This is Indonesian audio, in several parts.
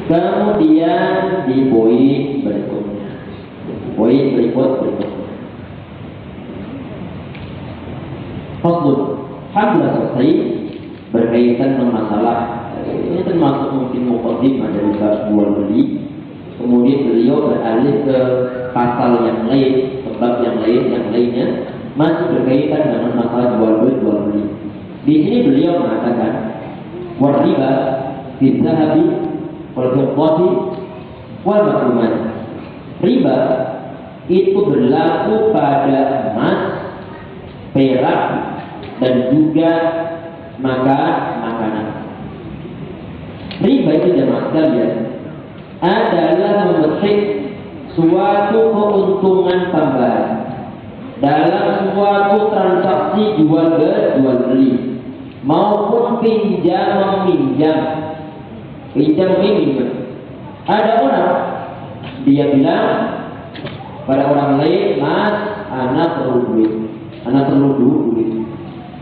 Kemudian di poin berikutnya, poin berikutnya. Faslun, sudah selesai berkaitan dengan masalah ini, termasuk mungkin muqaddimah dari bab jual beli. Kemudian beliau beralih ke pasal yang lain, bab yang lainnya masih berkaitan dengan masalah jual beli. Di sini beliau mengatakan wariba fi dzahabi wal fiddati wal makrumat. Riba itu berlaku pada emas, perak, dan juga makanan. Riba itu jemaah sekalian adalah memetik suatu keuntungan tambahan dalam suatu transaksi jual beli maupun pinjam meminjam. Ada orang dia bilang pada orang lain, "Mas, anak perlu duit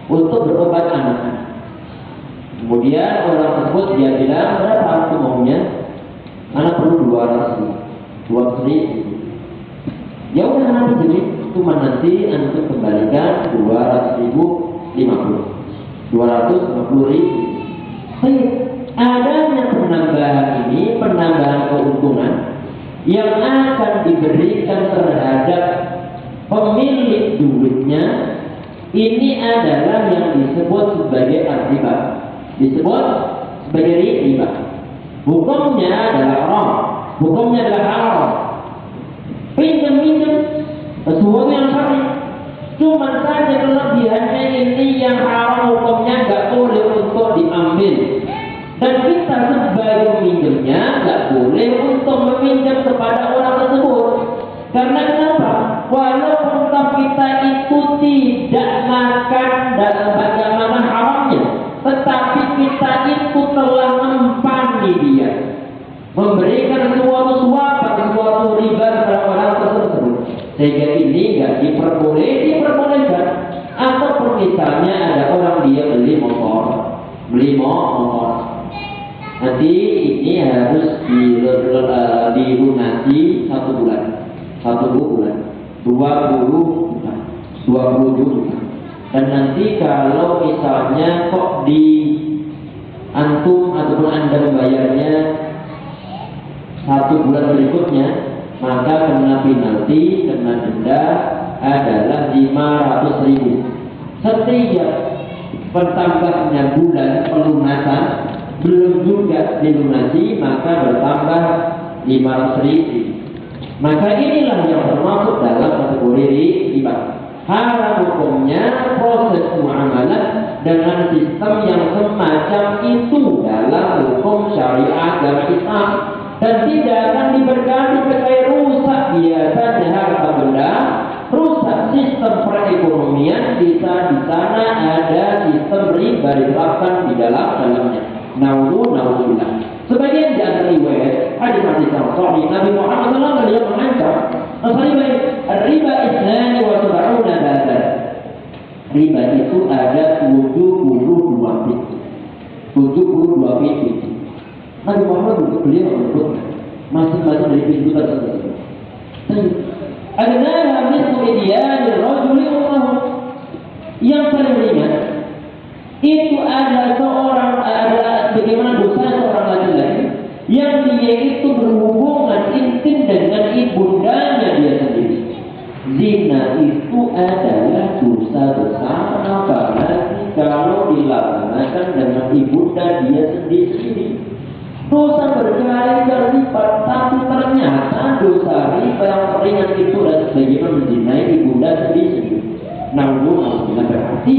untuk berobat anak." Kemudian orang tersebut dia bilang, "Berapa aku maunya?" "Anak perlu 200 ribu." Ya udah, nanti jadi cuma nanti antum kembalikan 250 ribu. Adanya penambahan ini, penambahan keuntungan yang akan diberikan terhadap pemilik duitnya, ini adalah yang disebut sebagai riba. Disebut sebagai riba. Hukumnya adalah haram. Hukumnya adalah haram. Pinjam sesuatu yang syar'i. Cuma saja kelebihannya ini yang haram, hukumnya nggak boleh untuk diambil. Dan kita sebagai peminjamnya nggak boleh untuk meminjam kepada orang tersebut. Karena kenapa? Walaupun kita itu tidak makan dalam bagaimana haramnya, tetapi kita itu telah mempani dia, memberikan suatu riba kepada orang tersebut, sehingga ini nggak diperbolehkan. Atau misalnya ada orang dia beli motor, nanti ini harus dilunasi 1 bulan, 20 juta. Dan nanti kalau misalnya kok di antum ataupun anda membayarnya 1 bulan berikutnya, maka kena penalti, kena denda adalah 500 ribu. Setiap bertambahnya bulan pelunasan belum juga dilunasi, maka bertambah 500 ribu. Maka inilah yang termasuk dalam kategori riba. Haram hukumnya proses muamalah dengan sistem yang semacam itu dalam hukum syariat dan Islam, dan tidak akan diberkati kecuali rusak biasanya harta benda, rusak sistem perekonomian. Di sana ada sistem riba diterapkan di dalamnya. Naudzubillah. Sebagian di antara riwayat hadis yang sahih, Nabi Muhammad SAW beliau mengancam riba isnani wa sab'una badan. Riba itu ada 72 pintu. Nabi Muhammad beliau menyebutkan masing-masing dari pintu tersebut. Adnaha mithlu idyanir rajuli umrahu. Yang paling ringan itu ada bagaimana dosa seorang laki-laki yang dia itu berhubungan intim dengan ibundanya dia sendiri. Zina itu adalah dosa besar, apalagi kalau dilaksanakan dengan ibunda dia sendiri. Dosa berkali-kali lipat, tapi ternyata dosa riba yang ringan itu adalah sebagaimana menzinai ibunda sendiri. Namun berarti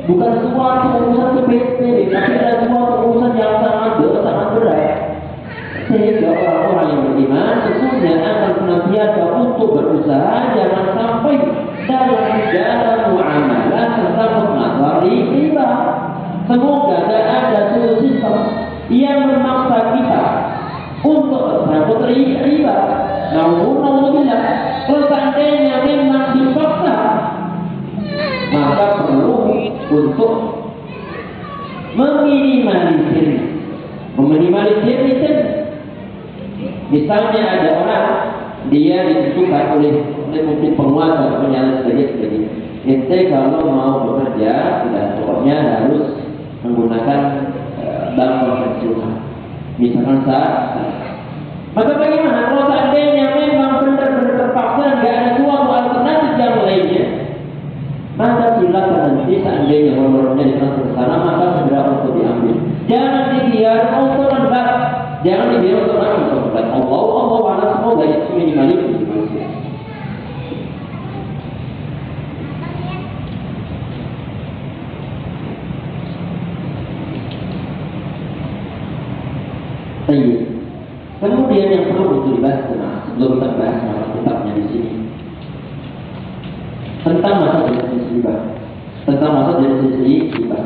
bukan suatu urusan sepele, tapi ada suatu urusan yang sangat berat. Sehingga orang-orang yang beriman sesungguhnya akan senantiasa untuk berusaha jangan sampai dalam muamalah serta mengatasi riba. Semoga ada suatu sistem yang memaksa kita untuk bersangkut riba. Naudzubillah. Kalau seandainya memang dipaksa, maka perlu untuk meminimalisir itu. Misalnya ada orang dia ditentukan oleh mungkin penguasa atau yang sebagainya. Ente kalau mau bekerja, dan pokoknya harus menggunakan bank konvensional. Misalkan maka bagaimana kalau seandainya memang benar-benar terpaksa nggak ada suatu alternatif yang lainnya, maka silakan nanti seandainya honornya ditransfer ke sana, maka segera untuk diambil. Jangan dibiarkan untuk rendah, jangan dibiarkan untuk rendah. Allah wala semoga itu minimalis di manusia. Kemudian yang perlu untuk dibahas sebelum kita bahas masalah kitabnya di sini tentang masa jenis riba, tentang masa jenis riba.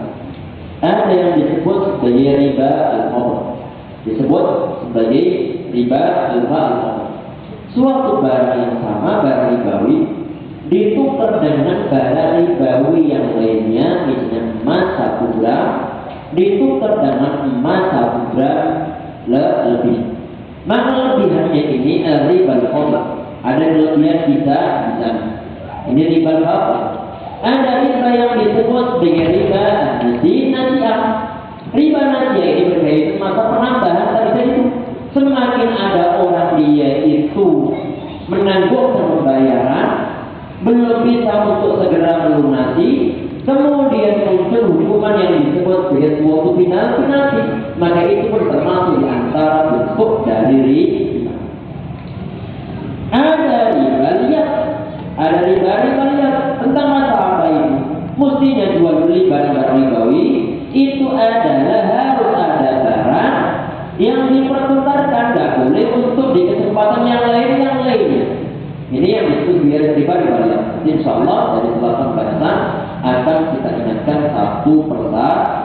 Ada yang disebut sebagai riba al-fadl, disebut sebagai riba al-fadl. Suatu barang yang sama, barang ribawi, ditukar dengan barang ribawi yang lainnya, misalnya emas 1 gram, ditukar dengan emas 1 gram lebih. Maka lebihannya ini riba al-fadl. Ada kelebihan kita di sana. Ini riba al-fadl. Ada riba yang disebut sebagai riba nasi'ah. Riba nasi'ah ini berkaitan masa penambahan tadi itu. Semakin ada orang dia itu menanggungkan pembayaran, belum bisa untuk segera melunasi, kemudian muncul hukuman yang disebut sebagai suatu penalti, maka itu pun termasuk di antara bentuk dari riba. Ada riba lihat, ada riba lihat tentang masalah apa ini. Mestinya jual beli barang ribawi itu adalah harus ada barang yang dipertukarkan, tidak boleh untuk di kesempatan yang lainnya. Ini yang disebut biar riba lihat. Insya Allah dari setelah pembahasan akan kita ingatkan satu persatu.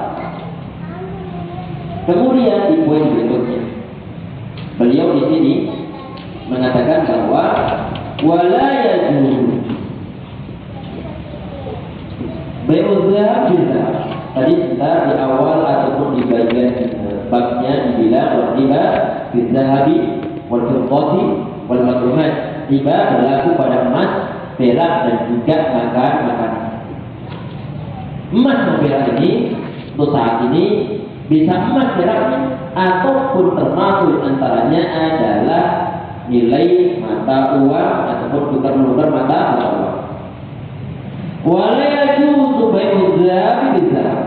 Kemudian di poin berikutnya, beliau di sini mengatakan bahwa wala yajuzu bai'udz-dzahab bil-dzahab. Tadi sebentar di awal ataupun di bagian babnya dibilang riba bil-dzahabi wal-fiddati wal-makruhat. Riba berlaku pada emas, perak dan juga makanan. Emas dan perak ini untuk saat ini bisa emas perak ataupun termasuk antaranya adalah nilai mata uang ataupun tukar-menukar mata uang. Wala yajuzu bai'udz-dzahabi bil-dzahab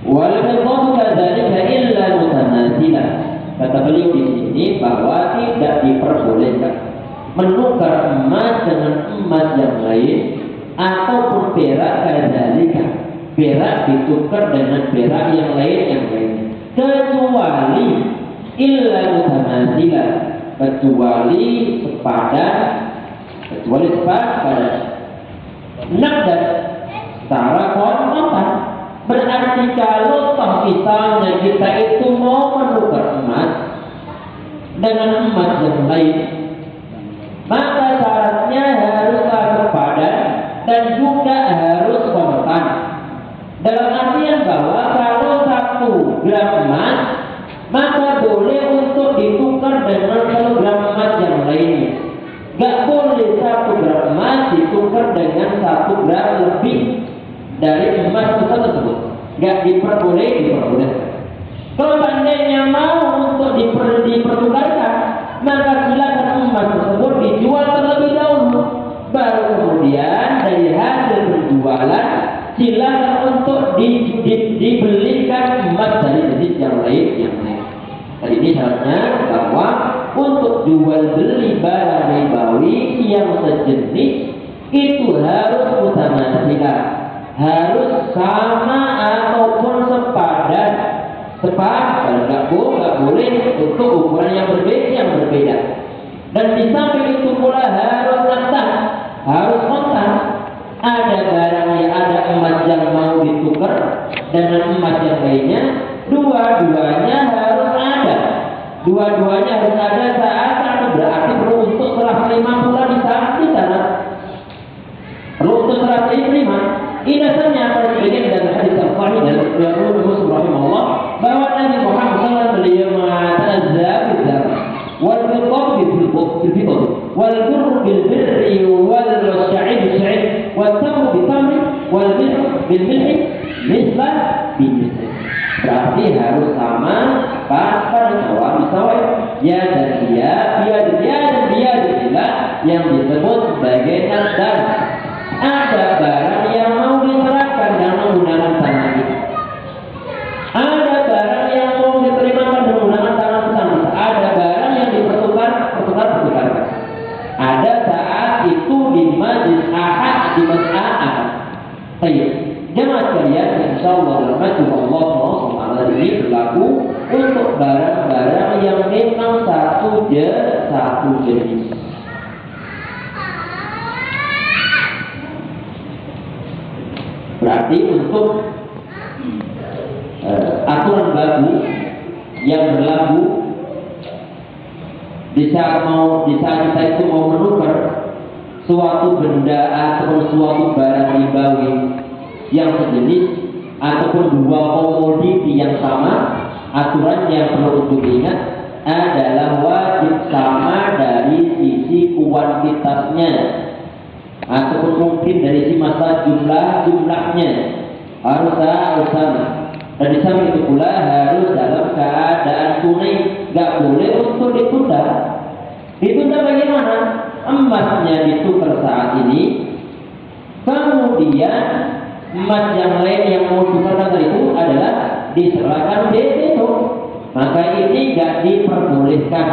wal fiddatu kadzalika illa mutanazilan. Kata beliau di sini bahwa tidak diperbolehkan menukar emas dengan emas yang lain ataupun perak kadzalika, perak ditukar dengan perak yang lain kecuali illa mutanazilan, kecuali sepadan nakdan secara kontan. Berarti kalau toh misalnya kita itu mau menukar emas dengan emas yang lain, maka syaratnya haruslah sepadan dan juga harus kontan. Dalam artian bahwa kalau 1 gram emas, maka boleh untuk ditukar dengan 1 gram emas yang lainnya. Gak boleh 1 gram emas ditukar dengan 1 gram lebih dari emas tersebut. Gak diperbolehkan. Kalau seandainya mau untuk dipertukarkan, maka silakan emas tersebut dijual terlebih dahulu, baru kemudian dari hasil penjualan silakan untuk dibelikan emas dari jenis yang lain. Jadi ini syaratnya bahwa untuk jual beli barang ribawi yang sejenis itu harus mutamatsilah, harus sama ataupun sepadan. Nggak boleh untuk ukuran yang berbeda. Dan di samping itu pula harus kontan. Ada barang yang ada emas yang mau ditukar dengan emas yang lainnya, dua-duanya harus ada. Saat berarti perlu untuk serah terima pula di sana. Perlu untuk serah terima. Ini dasarnya pada sebagian dari hadis al-Sahih dan Muslim rahimahullah bahwa Nabi Muhammad SAW beliau mengatakan zahab wal wal burru bil birri wal sya'ir bil sya'ir wat tamru bil tamri wal milh bil milhi mislan bil misl. Berarti harus sama pas pada sawah ya dan dia dan dia adalah yang disebut sebagai nasdar. Ada barang yang mau diserahkan dan menggunakan tangan kita. Ada barang yang mau diterimakan dan menggunakan tangan sesama. Ada barang yang dipertukarkan. Ada saat itu di majlis ahad, di majlis ahad. Baik, jemaah sekalian, insyaallah rahmatullah Allah SWT ini berlaku untuk barang-barang yang memang satu jenis. Berarti untuk aturan baku yang berlaku di saat kita itu mau menukar suatu benda atau suatu barang ribawi yang sejenis ataupun dua komoditi yang sama, aturan yang perlu untuk diingat adalah wajib sama dari sisi kuantitasnya ataupun mungkin dari sisi masa jumlahnya harus sama. Dan di samping itu pula harus dalam keadaan tunai, nggak boleh untuk ditunda. Ditunda bagaimana? Emasnya ditukar saat ini, kemudian emas yang lain yang mau ditukar itu adalah diserahkan besok. Maka ini nggak diperbolehkan.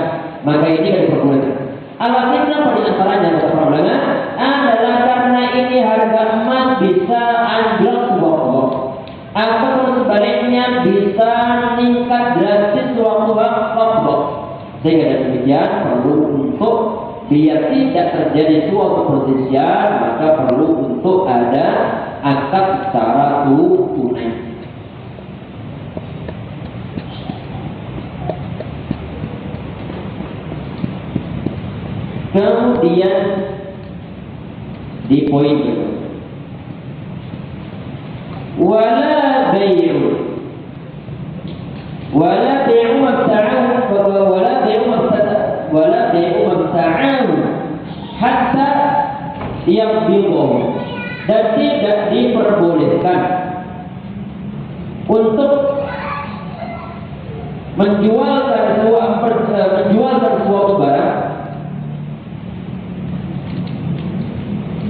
Alasannya kenapa di antaranya kata para ulama adalah karena ini harga emas bisa anjlok sewaktu-waktu, atau sebaliknya bisa meningkat drastis sewaktu-waktu. Sehingga demikian perlu untuk biar tidak terjadi suatu perselisihan, maka perlu untuk ada akad secara tunai. Kemudian di poin berikutnya, wala bai'u mabta'ahu hatta yaqbidahu, dan tidak diperbolehkan untuk menjualkan suatu barang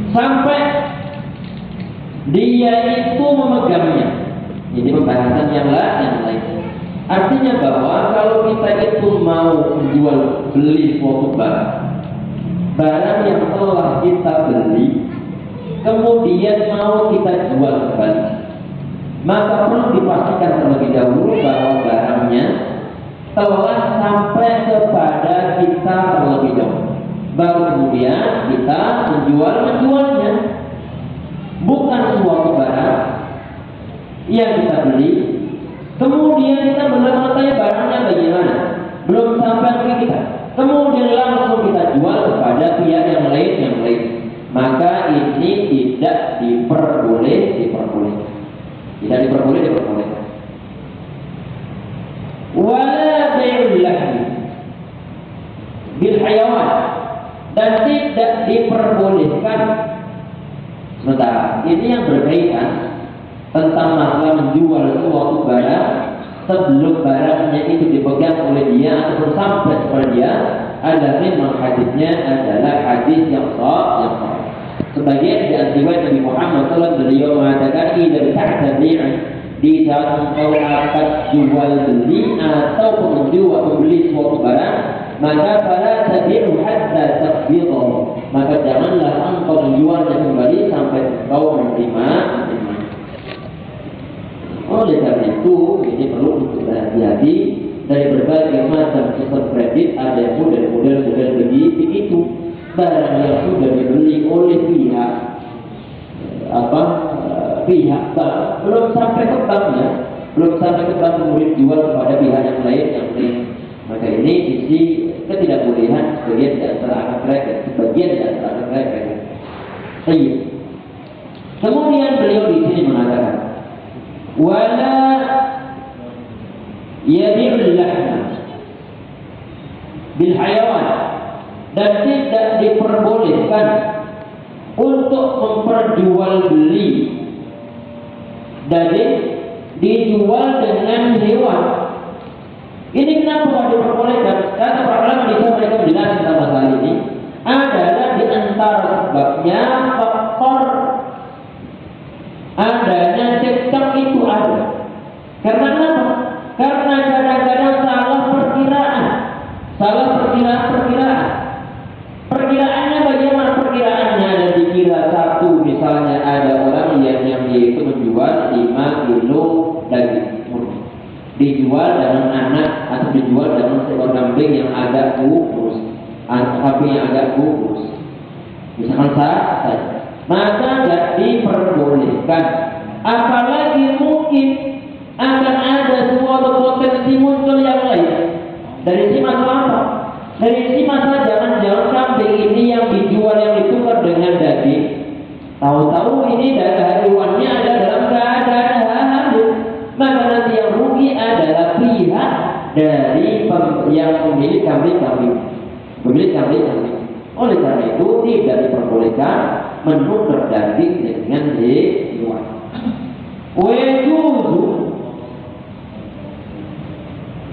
sampai dia itu memegangnya. Ini pembahasan yang lain. Artinya bahwa kalau kita itu mau menjual beli suatu barang yang telah kita beli, kemudian mau kita jual kembali, maka perlu dipastikan terlebih dahulu bahwa barangnya telah sampai kepada kita terlebih dahulu. Baru kemudian kita menjualnya. Bukan suatu barang yang kita beli, kemudian kita belum mengetahui barangnya bagaimana, belum sampai ke kita, kemudian langsung kita jual kepada pihak yang lain. Maka ini tidak diperbolehkan. Wala bai'ul lahmi bil hayawan, dan tidak diperbolehkan. Sementara ini yang berkaitan tentang masalah menjual suatu barang sebelum barangnya itu dipegang oleh dia atau sampai kepada dia, adalah memang hadisnya adalah hadis yang sahih. Sebagian di riwayat Nabi Muhammad SAW, beliau mengatakan idza ta'tabi'an, di saat engkau akan jual beli atau membeli suatu barang, maka pada tabi'u hatta taqbidahu, maka janganlah engkau menjualnya kembali sampai engkau menerima. Oleh karena itu, ini perlu untuk berhati-hati dari berbagai macam sistem kredit. Ada model-model sudah begitu, barang yang sudah dibeli oleh pihak bank, belum sampai ke bank, kemudian jual kepada pihak yang lain. Maka ini sisi ketidakbolehan sebagian di antara anak mereka. Kemudian beliau di sini mengatakan, wala yabi'ul lahma bil hayawan, dan tidak diperbolehkan untuk memperjualbeli daging dijual dengan hewan. Ini kenapa tidak diperbolehkan? Kata para ulama bisa mereka menjelaskan tentang masalah ini adalah di antara sebabnya faktor adanya cekcok itu ada. Karena apa? Karena kadang-kadang salah perkiraan. Perkiraannya bagaimana? Perkiraannya ada dikira satu, misalnya ada orang yang dia itu menjual 5 kilo daging murni, dijual dengan anak atau dijual dengan seekor kambing yang agak kurus, kambing yang agak kurus, misalkan saja, maka tidak diperbolehkan. Apalagi mungkin akan ada suatu potensi muncul yang lain. Dari si masalah apa? Dari si masalah jangan-jangan kambing ini yang dijual, yang ditukar dengan daging, tahu-tahu ini hewannya ada dalam keadaan hamil, maka nanti yang rugi adalah pihak dari yang memilih kambing-kambing. Oleh karena itu tidak diperbolehkan menukar daging dengan hewan. Wajuzu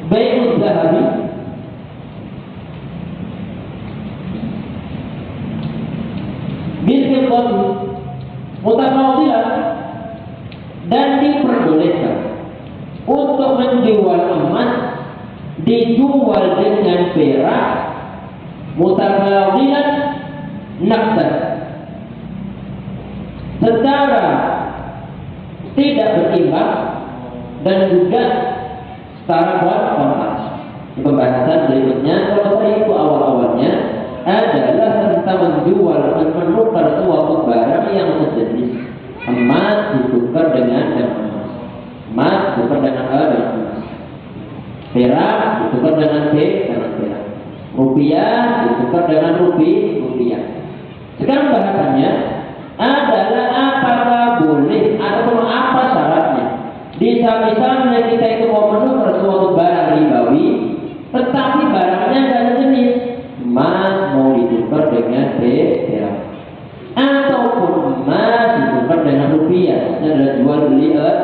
bai'ud dhahabi bil fiddati mutafadilan, dan diperbolehkan untuk menjual emas dijual dengan perak mutafadilan naqdan, secara tidak berimbang dan juga setara kuantitas. Pembahasan berikutnya, kalau tadi itu awal-awalnya adalah tentang menjual dan menukar suatu barang yang sejenis. Emas ditukar dengan emas, emas ditukar dengan emas, perak ditukar dengan perak, rupiah ditukar dengan rupiah. Sekarang bahasannya adalah apakah boleh ataupun apa syaratnya. Misalnya kita itu mau menukar suatu barang ribawi, tetapi barangnya ada jenis emas mau ditukar dengan perak, ataupun emas ditukar dengan rupiah, adalah jual beli emas.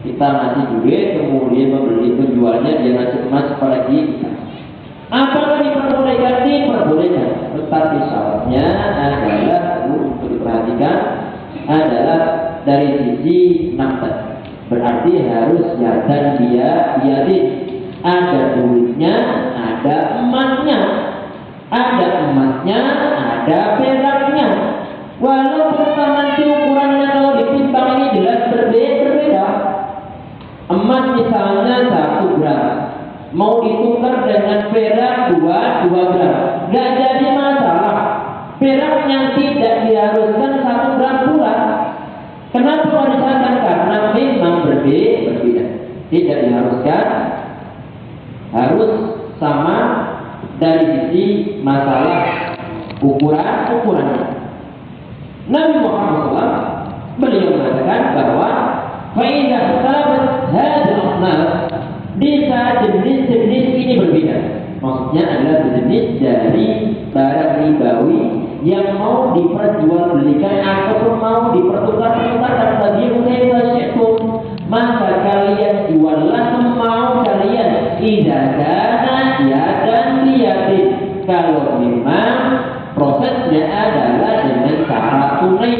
Kita ngasih duit, kemudian membeli penjualnya dia ngasih emas kepada kita. Apakah diperbolehkan? Diperbolehkan, tetapi syaratnya adalah untuk diperhatikan adalah dari sisi nafas. Berarti harus yadan biadin, ada duitnya, ada emasnya, ada peraknya. Walaupun nanti ukurannya kalau ditimbang ini jelas berbeda. Emas misalnya 1 gram, mau ditukar dengan perak 2 gram, gak jadi masalah. Perak yang tidak diharuskan 1 gram pula. Kenapa disahkan? Karena memang berbeda. Tidak diharuskan, harus sama dari sisi masalah ukurannya. Nabi Muhammad SAW beliau mengatakan bahwa faidah sahabat hadal asnaf, bisa jenis-jenis ini berbeda. Maksudnya adalah jenis dari barang ribawi yang mau diperjualbelikan ataupun mau dipertukar-tukarkan bagi itu, maka kalian juallah semau kalian. Tidak ada dan biadin, kalau memang prosesnya adalah dengan cara tunai,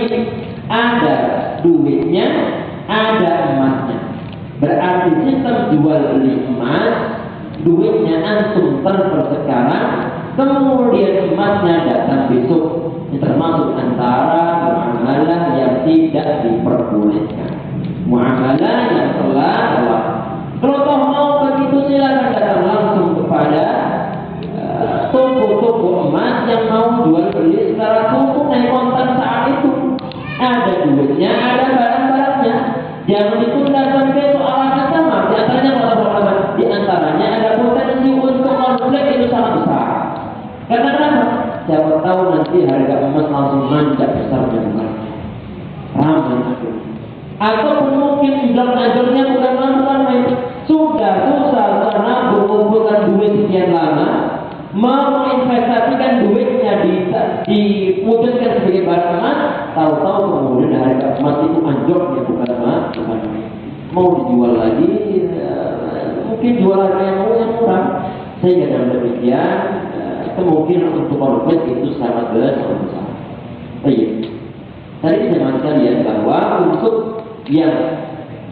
ada duitnya, ada emasnya. Berarti sistem jual beli emas, duitnya antum transfer sekarang, kemudian emasnya datang besok. Ini termasuk antara muamalah yang tidak diperbolehkan, muamalah yang telah lewat. Kalau kau mau begitu silakan datang langsung kepada toko-toko emas yang mau jual beli secara tunai naik kontan saat itu. Ada duitnya, ada barang-barangnya. Jangan ditunda sampai soalnya sama. Di antaranya ada potensi untuk konflik itu sangat besar. Karena kenapa? Siapa tahu nanti harga emas langsung nancap besarnya ramai. Atau mungkin jual-jualnya bukan main. Sudah susah karena mengumpulkan duit sekian lama, mau investasikan duit tahu-tahu kemudian harga emas itu anjlok, ya bukan mau dijual lagi, mungkin jual harga yang murah, sehingga dalam demikian kemungkinan untuk konflik itu sangat besar. Baik, tadi saya sekalian bahwa untuk yang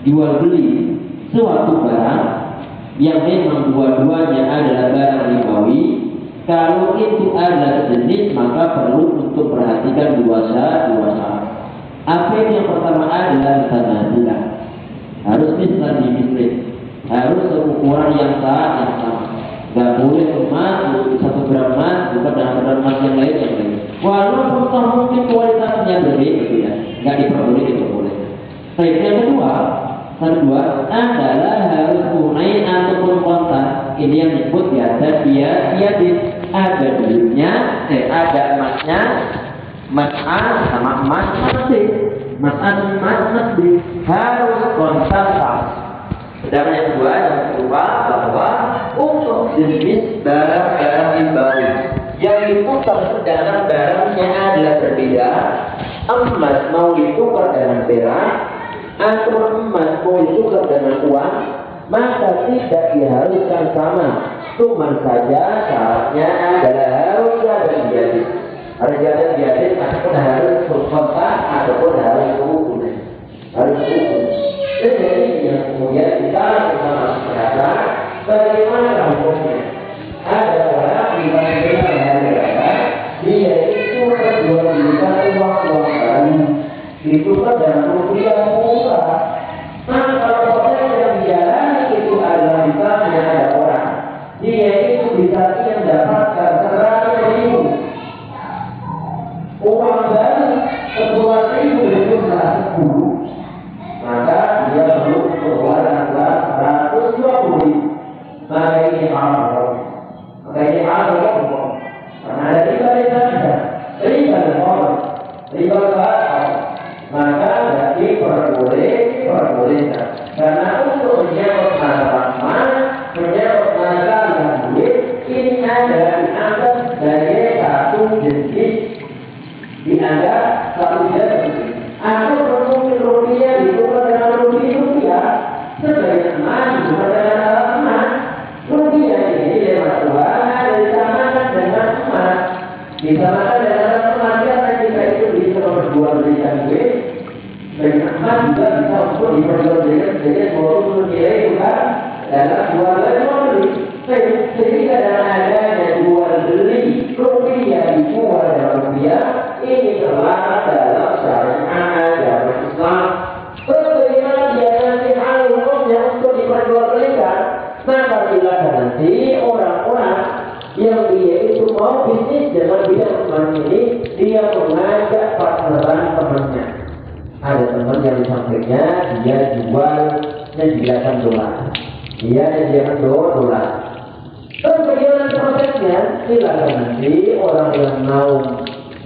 jual beli suatu barang yang memang dua-duanya adalah barang ribawi, kalau itu ada jenis maka perlu untuk perhatikan dua syarat. Apa itu? Yang pertama adalah tanazila, harus misal di misli, harus ukuran yang sama. Gak boleh emas 1 gram emas bukan dengan emas yang lain. Walaupun mungkin kualitasnya berbeda, nggak diperbolehkan, itu boleh. Baik, yang kedua adalah harus tunai ataupun kontan. Ini yang disebut biasa dia ada duitnya, ada emasnya, emas A sama emas B, emas A sama emas B, harus kontan sama. Sedangkan yang kedua bahwa untuk jenis barang-barang ribawi, yaitu sedangkan barangnya adalah berbeda, emas mau ditukar dengan perak atau emas mau ditukar dengan uang, maka tidak diharuskan sama. Cuma saja syaratnya adalah harus ada jadid. Harus ada jadid ataupun harus kontak ataupun harus ukur. Jadi yang kemudian kita bersama bagaimana hukumnya? Ada orang di mana dia itu perjualbelikan uang baru, itu kan dalam rupiah murah. Nah, kalau proses yang dijalani itu adalah misalnya ada orang, dia itu bisa mendapatkan 100.000 uang baru 10.000 itu 10, maka dia perlu mengeluarkan 120.000. Maka ini haram. Karena ada riba di sana, riba batal, maka diperbolehkan. Karena untuk menyangkut masalah emas, menyangkut masalah duit, ini adalah dianggap sebagai satu jenis, Atau mungkin rupiah ditukar dengan rupiah, sebagai emas ditukar dengan emas. Rupiah ini lewat uang disamakan dengan emas, disamakan dengan emas. Karena kita itu bisa memperjualbelikan duit, dan emas juga bisa untuk diperjualbelikan sebagai suatu nilai bukan dalam jual beli. Sehingga dengan adanya jual beli rupiah dijual dengan rupiah, ini terlarang dalam syariat agama Islam. Bagaimana dia nanti hal hukumnya untuk diperjualbelikan? Maka bila nanti orang-orang yang dia itu mau bisnis dengan bidang emas ini, dia mengajak partneran temannya. Ada teman yang di sampingnya, dia jual menyediakan dolar, dia menyediakan $2. Terus bagaimana prosesnya? Silakan nanti orang yang mau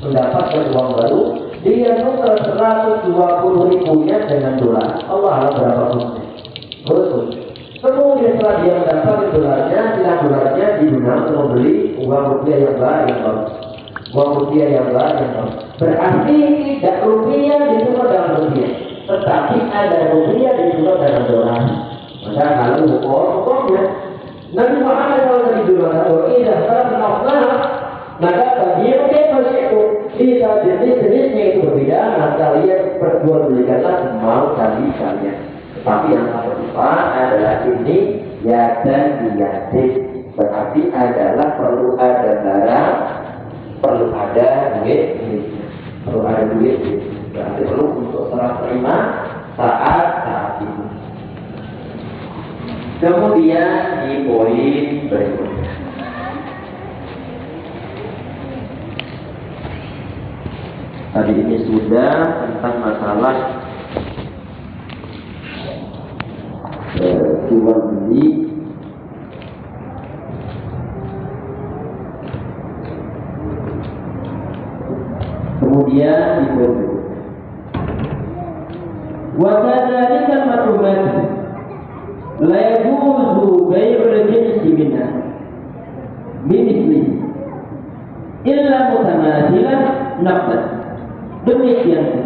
mendapatkan uang baru, dia tukar 120.000-nya dengan dolar. Allah berapa kursnya? Betul. Kemudian setelah dia mendapatkan dolarnya, silakan dolarnya digunakan untuk membeli uang rupiah yang baru. Berarti tidak rupiah ditukar dengan rupiah, tetapi ada rupiah ditukar dengan dolar. Maka kalau hukumnya Nabi Muhammad SAW tidak pernah, maka bagi yang itu bisa jenis-jenisnya itu berbeda, maka kalian perjualbelikanlah semau kalian. Tetapi yang harus dipahami adalah ini ya dan diyadik, berarti adalah perlu ada barang, perlu ada duit, berarti perlu untuk serah terima saat ini. Kemudian di poin berikutnya, tadi ini sudah tentang masalah jual beli. Kemudian di poin berikutnya, wa kadzalika al-matrumat la yajuzu bai'ul jinsi minha bimithlihi illa mutamathilan naqdan. Demikian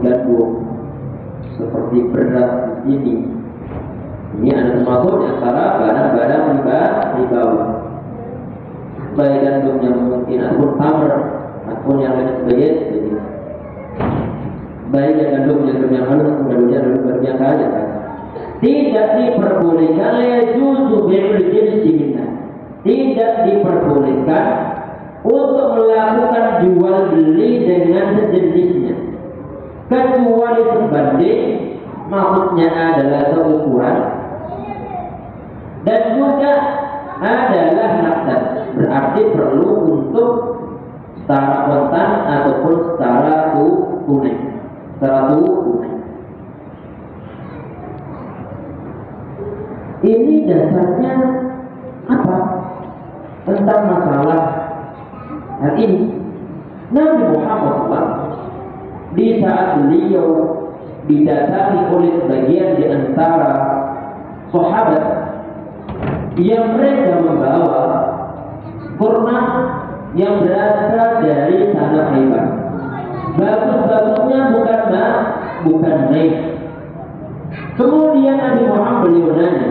gandum seperti beras ini. Ini ada termasuk antara barang-barang ribawi. Baik gandum yang mungkin ataupun tamar ataupun yang lain sebagainya. Baik gandum yang halus ataupun gandum yang berbiasa saja. Tidak diperbolehkan juzu bai'ul jinsi minna. Tidak diperbolehkan untuk melakukan jual beli dengan sejenisnya, kecuali sebanding, maksudnya adalah seukuran, dan juga adalah nakdan, berarti perlu untuk secara kontan ataupun secara tunai. Ini dasarnya apa? Tentang masalah hal ini. Nabi Muhammad SAW di saat beliau didatangi oleh sebagian di antara sahabat yang mereka membawa kurma yang berasal dari tanah Khaybar. Bagus-bagusnya bukan main. Kemudian Nabi Muhammad beliau nanya,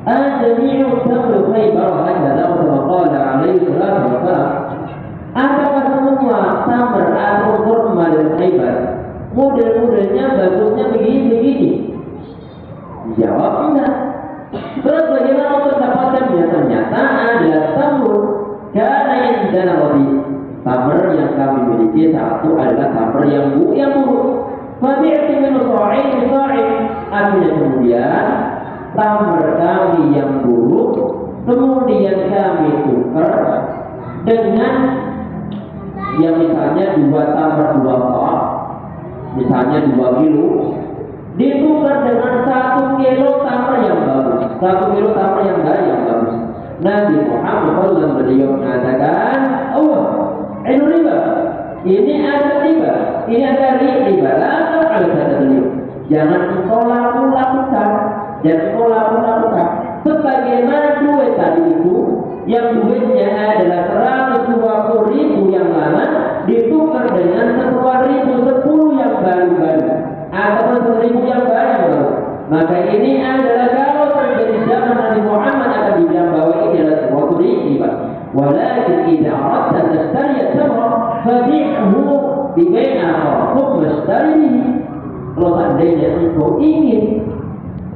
"Ajami'u tamr Khaybar hakadha kama qala alaihi salatu wassalam?" Apakah semua tamr atau kurma dari Khaybar model-modelnya bagusnya begini? Jawab enggak. Terus bagaimana untuk dapatkannya? Ternyata adalah tamr karena yang dana roti. Tamr yang kami miliki satu adalah tamr yang buruk. Fabi'tu min sa'in. Akhirnya kemudian tamr kami yang buruk kemudian kami tukar dengan yang misalnya 2 tamr 2 sa', misalnya 2 kilo, ditukar dengan 1 kilo tamr yang bagus, 1 kilo tamr yang bagus. Nabi Muhammad SAW beliau mengatakan, ini riba, ini ada riba, ini ada riba. Lalu kalau kata beliau, jangan engkau lakukan, sebagaimana duit tadi itu, yang duitnya adalah 120.000 yang lama ditukar dengan 10.000 yang baru-baru atau 1.000 yang baru. Maka ini adalah kalau terjadi zaman Nabi Muhammad akan dibilang bahwa ini adalah suatu riba. Walakin idza aradta tashtari tamra fabi'hu bi bai'in akhar mustarihi. Kalau seandainya engkau ingin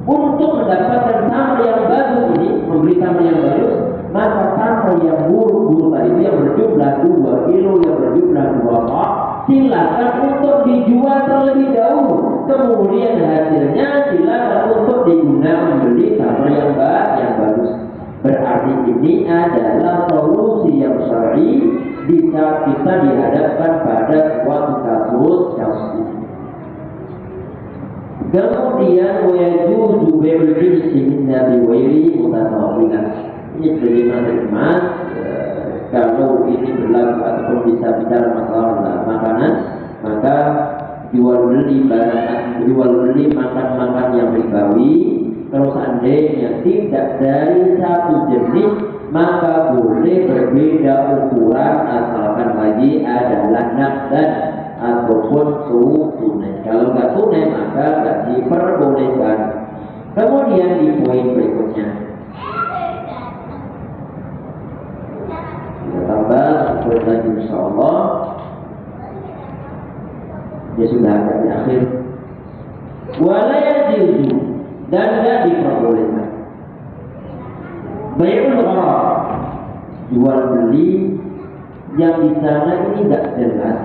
untuk mendapatkan tamr yang bagus ini, membeli tamr yang bagus, maka tamr yang buruk tadi itu yang berjumlah 2 kilo, yang berjumlah 2 sa', silakan untuk dijual terlebih dahulu. Kemudian hasilnya silakan untuk digunakan membeli tamr yang bagus. Berarti ini adalah solusi yang syar'i di saat kita dihadapkan pada suatu kasus ini. Kemudian wayajuzu bai'ul jinsi min nabiwairi mutatawilan. Ini bagaimana emas kalau ini berlaku ataupun bisa bicara masalah makanan, maka jual beli makan yang ribawi kalau seandainya tidak dari satu jenis, maka boleh berbeda ukuran asalkan lagi adalah nakdan ataupun tunai. Kalau nggak tunai maka nggak diperbolehkan. Kemudian di poin berikutnya kita tambah poin lagi insyaallah. Dia sudah agak di akhir. Wala yajuzu, dan tidak diperbolehkan bai'ul gharar, jual beli yang di sana ini tidak jelas.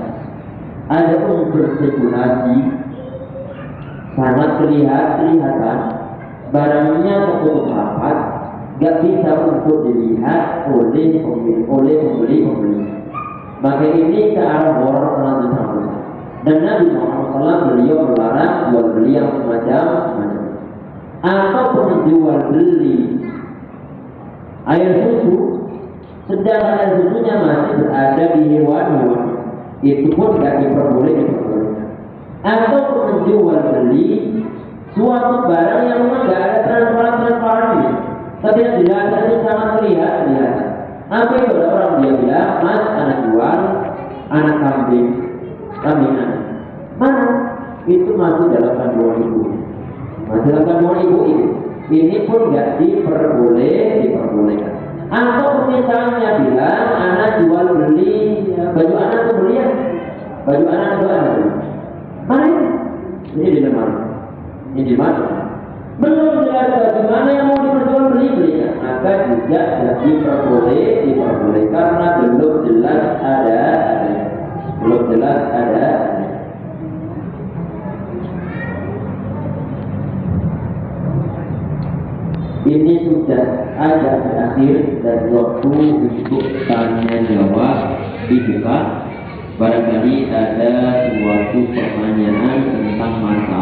Ada berspekulasi, sangat kelihatan barangnya tertutup rapat, gak bisa untuk dilihat oleh pembeli. Maka ini ke arah gharar selanjutnya. Dan Nabi Muhammad SAW beliau melarang jual beli yang semacam ataupun jual beli air susu, sedangkan air susunya masih berada di hewan-hewan, itu pun tidak diperbolehkan. Ataupun menjual beli suatu barang yang memang tidak ada transparan, tapi yang jelas itu sangat kelihatan. Apa itu? Ada orang dia bilang, "Mas, anak jual anak kambing anak." Mana? itu masih dalam kandungan ibu. Masih dalam kandungan ibu itu. Ini pun nggak diperbolehkan. Atau misalnya bilang anak jual beli baju anak tuh beli ya, baju anak mana ini? Ini di mana? Ini di mana? Belum jelas bagaimana yang mau diperjualbelikan, maka juga diperboleh karena belum jelas ada. Ini sudah agak berakhir dan waktu untuk tanya jawab dibuka. Barangkali ada suatu pertanyaan tentang masalah